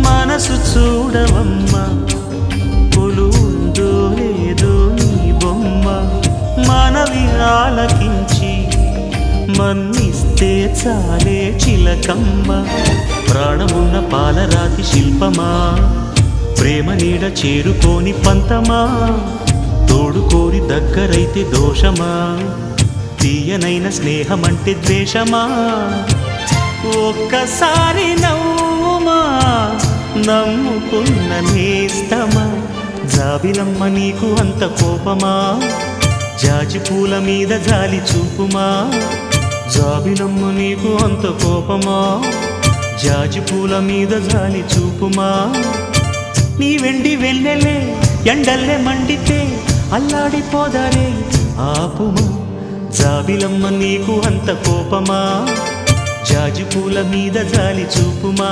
మనసు చూడవమ్మా కొలువుందో లేదో నీ బొమ్మ మనవి ఆలకించి మన్నిస్తే చాలే చిలకమ్మ ప్రాణమున్న పాలరాతి శిల్పమా ప్రేమ నీడ చేరుకోని పంతమా తోడుకోరి దగ్గరైతే దోషమా తీయనైన స్నేహమంటే ద్వేషమా ఒక్కసారి నవ్వుమా నమ్ముకున్న నేస్తమా జాబిలమ్మ నీకు అంత కోపమా జాజి పూల మీద జాలి చూపుమా జాబిలమ్మ నీకు అంత కోపమా జాజి పూల మీద జాలి చూపుమా నీ వెండి వెన్నెలే ఎండల్లే మండితే అల్లాడిపోదారే ఆపుమా జాబిలమ్మ నీకు అంత కోపమా జాజి పూల మీద జాలి చూపుమా